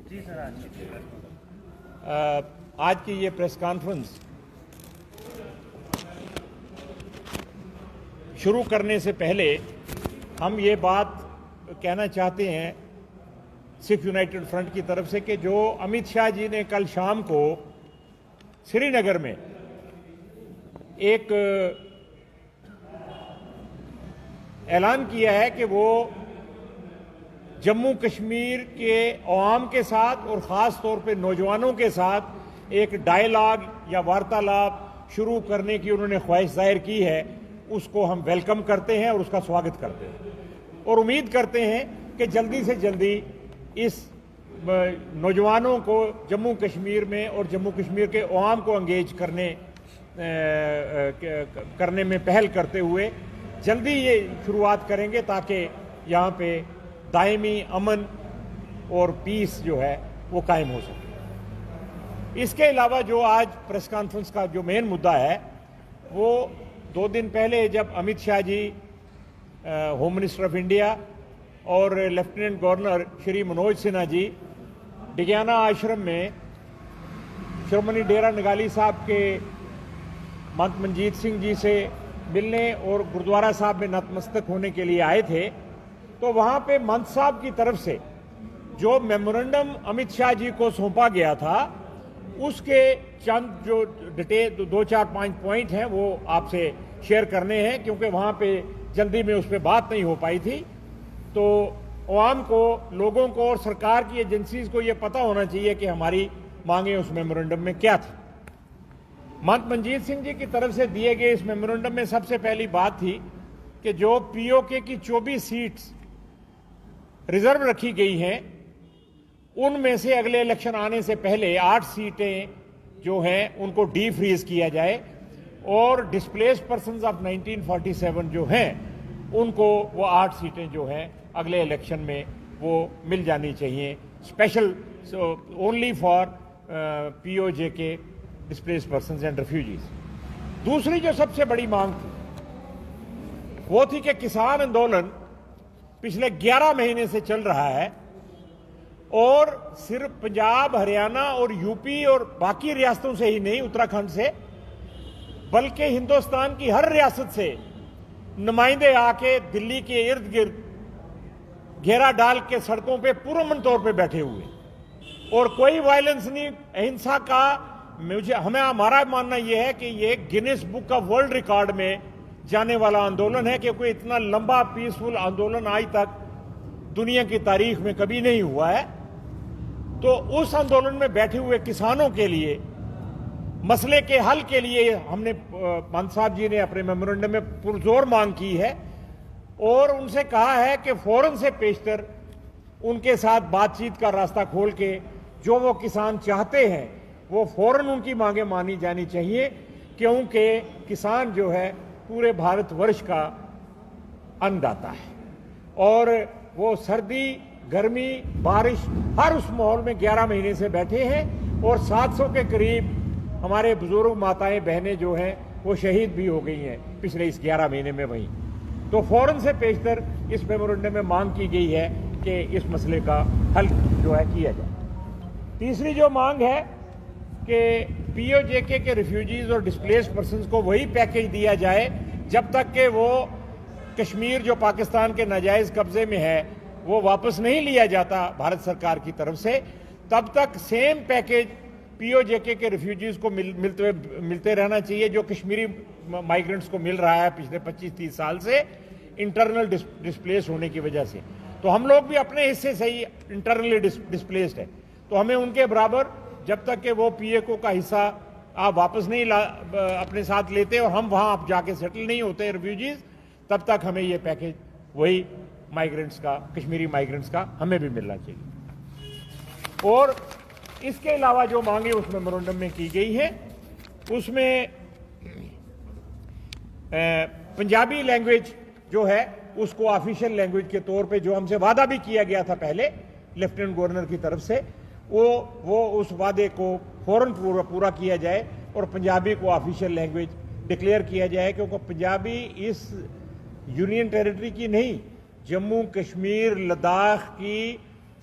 جی سر آج کی یہ پریس کانفرنس شروع کرنے سے پہلے ہم یہ بات کہنا چاہتے ہیں سکھ یونائٹڈ فرنٹ کی طرف سے کہ جو امت شاہ جی نے کل شام کو سری نگر میں ایک اعلان کیا ہے کہ وہ جموں کشمیر کے عوام کے ساتھ اور خاص طور پہ نوجوانوں کے ساتھ ایک ڈائیلاگ یا وارتالاپ شروع کرنے کی انہوں نے خواہش ظاہر کی ہے، اس کو ہم ویلکم کرتے ہیں اور اس کا سواگت کرتے ہیں اور امید کرتے ہیں کہ جلدی سے جلدی اس نوجوانوں کو جموں کشمیر میں اور جموں کشمیر کے عوام کو انگیج کرنے میں پہل کرتے ہوئے جلدی یہ شروعات کریں گے تاکہ یہاں پہ دائمی امن اور پیس جو ہے وہ قائم ہو سکے۔ اس کے علاوہ جو آج پریس کانفرنس کا جو مین مدعا ہے وہ 2 دن پہلے جب امت شاہ جی ہوم منسٹر آف انڈیا اور لیفٹیننٹ گورنر شری منوج سنہا جی ڈگیانہ آشرم میں شرومنی ڈیرا نگالی صاحب کے مہنت منجیت سنگھ جی سے ملنے اور گردوارہ صاحب میں نتمستک ہونے کے لیے آئے تھے، تو وہاں پہ مہنت صاحب کی طرف سے جو میمورنڈم امت شاہ جی کو سونپا گیا تھا اس کے چند جو ڈیٹیل 2-4-5 پوائنٹ ہیں وہ آپ سے شیئر کرنے ہیں، کیونکہ وہاں پہ جلدی میں اس پہ بات نہیں ہو پائی تھی۔ تو عوام کو، لوگوں کو اور سرکار کی ایجنسیز کو یہ پتہ ہونا چاہیے کہ ہماری مانگیں اس میمورنڈم میں کیا تھی۔ مہنت منجیت سنگھ جی کی طرف سے دیے گئے اس میمورنڈم میں سب سے پہلی بات تھی کہ جو پی او کے کی 24 سیٹس ریزرو رکھی گئی ہیں ان میں سے اگلے الیکشن آنے سے پہلے 8 سیٹیں جو ہیں ان کو ڈی فریز کیا جائے اور ڈسپلیس پرسنز آف 1947 جو ہیں ان کو وہ 8 سیٹیں جو ہیں اگلے الیکشن میں وہ مل جانی چاہیے، اسپیشل اونلی فار پی او جے کے ڈسپلیس پرسنز اینڈ ریفیوجیز۔ دوسری جو سب سے بڑی مانگ تھی وہ تھی کہ کسان آندولن پچھلے 11 مہینے سے چل رہا ہے اور صرف پنجاب، ہریانہ اور یو پی اور باقی ریاستوں سے ہی نہیں، اتراکھنڈ سے، بلکہ ہندوستان کی ہر ریاست سے نمائندے آ کے دلی کے ارد گرد گھیرا ڈال کے سڑکوں پہ پرامن طور پہ بیٹھے ہوئے اور کوئی وائلنس نہیں، اہنسا کا ہمارا ماننا یہ ہے کہ یہ grains book of world record میں جانے والا آندولن ہے کہ کوئی اتنا لمبا پیسفل آندولن آج تک دنیا کی تاریخ میں کبھی نہیں ہوا ہے۔ تو اس آندولن میں بیٹھے ہوئے کسانوں کے لیے مسئلے کے حل کے لیے ہم نے مہنت صاحب جی نے اپنے میمورنڈم میں پرزور مانگ کی ہے اور ان سے کہا ہے کہ فوراً سے پیشتر ان کے ساتھ بات چیت کا راستہ کھول کے جو وہ کسان چاہتے ہیں وہ فوراً ان کی مانگیں مانی جانی چاہیے، کیونکہ کسان جو ہے پورے بھارت ورش کا ان داتا ہے اور وہ سردی، گرمی، بارش ہر اس ماحول میں 11 مہینے سے بیٹھے ہیں اور 700 کے قریب ہمارے بزرگ ماتائیں بہنیں جو ہیں وہ شہید بھی ہو گئی ہیں پچھلے اس 11 مہینے میں وہیں۔ تو فوراً سے پیشتر اس میمورنڈم میں مانگ کی گئی ہے کہ اس مسئلے کا حل جو ہے کیا جائے۔ تیسری جو مانگ ہے کہ پی او جے کے ریفیوجیز اور ڈسپلیس پرسنز کو وہی پیکیج دیا جائے جب تک کہ وہ کشمیر جو پاکستان کے ناجائز قبضے میں ہے وہ واپس نہیں لیا جاتا بھارت سرکار کی طرف سے، تب تک سیم پیکیج پی او جے کے ریفیوجیز کو ملتے رہنا چاہیے جو کشمیری مائیگرنٹس کو مل رہا ہے پچھلے 25-30 سال سے انٹرنل ڈسپلیس ہونے کی وجہ سے۔ تو ہم لوگ بھی اپنے حصے سے ہی انٹرنلی ڈسپلیسڈ ہیں، تو ہمیں ان کے برابر جب تک کہ وہ پی اے کو کا حصہ آپ واپس نہیں اپنے ساتھ لیتے اور ہم وہاں آپ جا کے سیٹل نہیں ہوتے ریفیوجیز، تب تک ہمیں یہ پیکیج وہی مائیگرنٹس کا، کشمیری مائیگرنٹس کا ہمیں بھی ملنا چاہیے۔ اور اس کے علاوہ جو مانگیں اس میمورنڈم میں کی گئی ہیں اس میں پنجابی لینگویج جو ہے اس کو آفیشیل لینگویج کے طور پہ جو ہم سے وعدہ بھی کیا گیا تھا پہلے لیفٹیننٹ گورنر کی طرف سے، وہ اس وعدے کو فوراً پورا کیا جائے اور پنجابی کو آفیشیل لینگویج ڈکلیئر کیا جائے، کیونکہ پنجابی اس یونین ٹیریٹری کی نہیں، جموں کشمیر لداخ کی